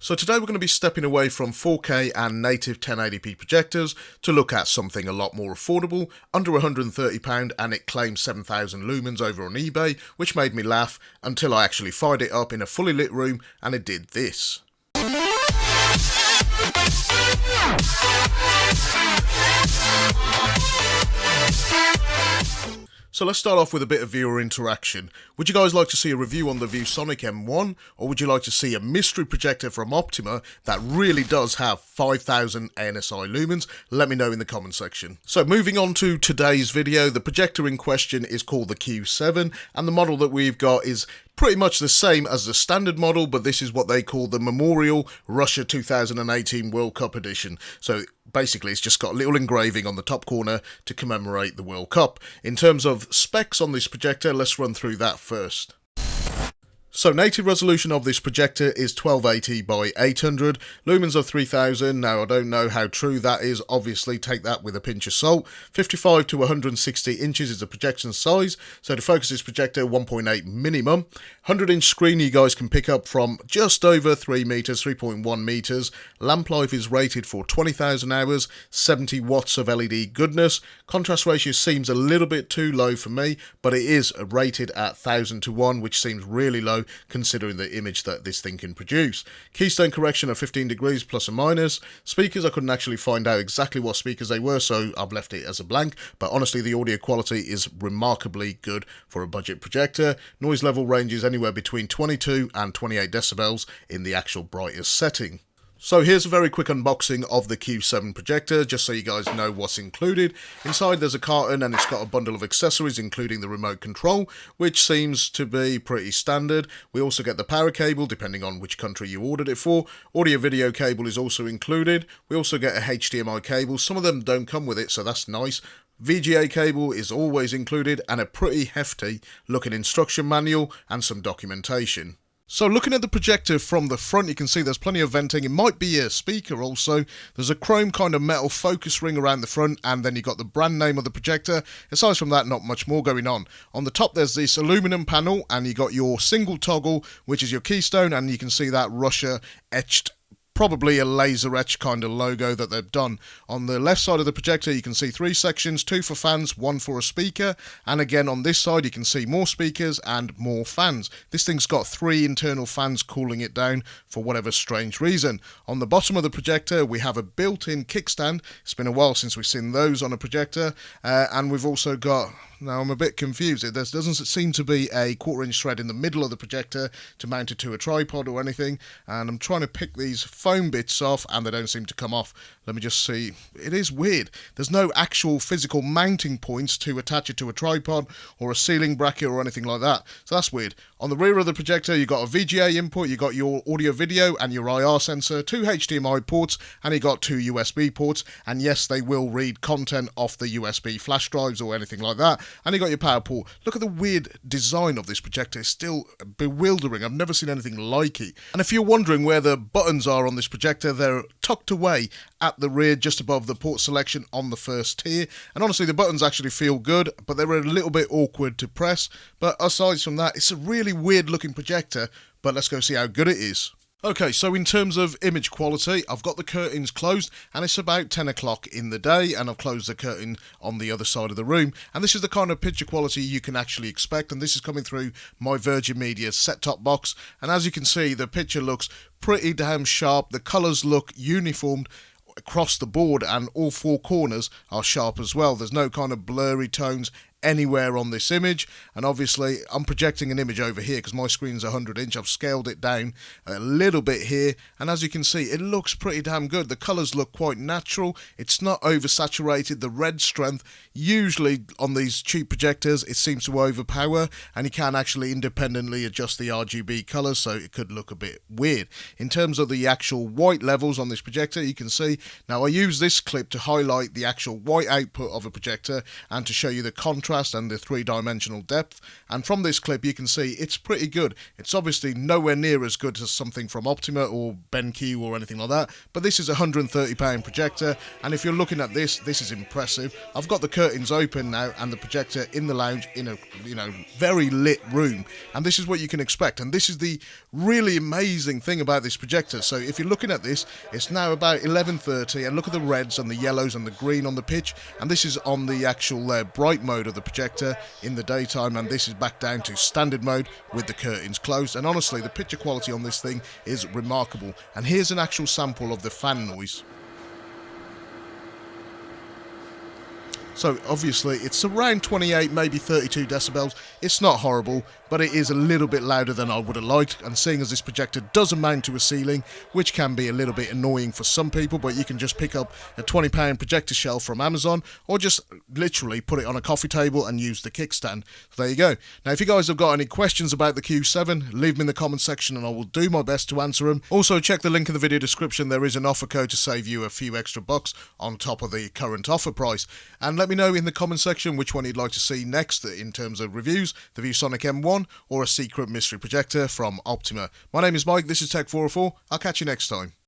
So today we're going to be stepping away from 4K and native 1080p projectors to look at something a lot more affordable, under £130, and it claims 7,000 lumens over on eBay, which made me laugh until I actually fired it up in a fully lit room and it did this. So let's start off with a bit of viewer interaction. Would you guys like to see a review on the ViewSonic M1, or would you like to see a mystery projector from Optima that really does have 5,000 ANSI lumens? Let me know in the comment section. So moving on to today's video, the projector in question is called the Q7, and the model that we've got is pretty much the same as the standard model, but this is what they call the Memorial Russia 2018 World Cup edition. So basically it's just got a little engraving on the top corner to commemorate the World Cup. In terms of specs on this projector, let's run through that first. So native resolution of this projector is 1280 by 800, lumens of 3000. Now I don't know how true that is, obviously take that with a pinch of salt. 55 to 160 inches is the projection size, so to focus this projector 1.8 minimum. 100 inch screen you guys can pick up from just over 3 meters, 3.1 meters. Lamp life is rated for 20,000 hours, 70 watts of LED goodness. Contrast ratio seems a little bit too low for me, but it is rated at 1000 to 1, which seems really low considering the image that this thing can produce. Keystone correction of 15 degrees plus or minus. Speakers, I couldn't actually find out exactly what speakers they were, so I've left it as a blank, but honestly the audio quality is remarkably good for a budget projector. Noise level ranges anywhere between 22 and 28 decibels in the actual brightest setting. So here's a very quick unboxing of the Q7 projector, just so you guys know what's included. Inside there's a carton and it's got a bundle of accessories including the remote control, which seems to be pretty standard. We also get the power cable depending on which country you ordered it for. Audio video cable is also included. We also get a HDMI cable. Some of them don't come with it, so that's nice. VGA cable is always included, and a pretty hefty looking instruction manual and some documentation. So looking at the projector from the front, you can see there's plenty of venting. It might be a speaker also. There's a chrome kind of metal focus ring around the front, and then you've got the brand name of the projector. Aside from that, not much more going on. On the top, there's this aluminum panel, and you got your single toggle, which is your keystone, and you can see that Russia etched, probably a laser etch kind of logo that they've done. On the left side of the projector you can see 3 sections, 2 for fans, 1 for a speaker, and again on this side you can see more speakers and more fans. This thing's got 3 internal fans cooling it down for whatever strange reason. On the bottom of the projector we have a built-in kickstand. It's been a while since we've seen those on a projector, and we've also got, now I'm a bit confused, there doesn't seem to be a 1/4 inch thread in the middle of the projector to mount it to a tripod or anything, and I'm trying to pick these foam bits off and they don't seem to come off. Let me just see. It is weird. There's no actual physical mounting points to attach it to a tripod or a ceiling bracket or anything like that, so that's weird. On the rear of the projector you got a VGA input, you got your audio video and your IR sensor, 2 HDMI ports, and you got 2 USB ports, and yes, they will read content off the USB flash drives or anything like that. And you got your power port. Look at the weird design of this projector. It's still bewildering. I've never seen anything like it. And if you're wondering where the buttons are on this projector, they're tucked away at the rear just above the port selection on the first tier. And honestly, the buttons actually feel good, but they're a little bit awkward to press. But aside from that, it's a really weird looking projector, but let's go see how good it is. Okay, so in terms of image quality, I've got the curtains closed and it's about 10 o'clock in the day, and I've closed the curtain on the other side of the room, and this is the kind of picture quality you can actually expect, and this is coming through my Virgin Media set-top box, and as you can see the picture looks pretty damn sharp. The colours look uniformed across the board and all 4 corners are sharp as well. There's no kind of blurry tones anywhere on this image, and obviously I'm projecting an image over here because my screen's 100 inch. I've scaled it down a little bit here, and as you can see it looks pretty damn good. The colours look quite natural. It's not oversaturated. The red strength, usually on these cheap projectors, it seems to overpower, and you can actually independently adjust the RGB colours, so it could look a bit weird. In terms of the actual white levels on this projector, you can see, now I use this clip to highlight the actual white output of a projector and to show you the contrast contrast and the three-dimensional depth, and from this clip you can see it's pretty good. It's obviously nowhere near as good as something from Optima or BenQ or anything like that, but this is a £130 projector, and if you're looking at this is impressive. I've got the curtains open now and the projector in the lounge in a very lit room, and this is what you can expect, and this is the really amazing thing about this projector. So if you're looking at this, it's now about 11:30, and look at the reds and the yellows and the green on the pitch, and this is on the actual bright mode of the projector in the daytime, and this is back down to standard mode with the curtains closed, and honestly the picture quality on this thing is remarkable. And here's an actual sample of the fan noise. So obviously it's around 28, maybe 32 decibels. It's not horrible, but it is a little bit louder than I would have liked, and seeing as this projector doesn't mount to a ceiling, which can be a little bit annoying for some people, but you can just pick up a £20 projector shelf from Amazon, or just literally put it on a coffee table and use the kickstand. So there you go. Now if you guys have got any questions about the Q7, leave them in the comment section and I will do my best to answer them. Also check the link in the video description, there is an offer code to save you a few extra bucks on top of the current offer price. And let me know in the comment section which one you'd like to see next in terms of reviews, the ViewSonic M1 or a secret mystery projector from Optima. My name is Mike, this is Tech404, I'll catch you next time.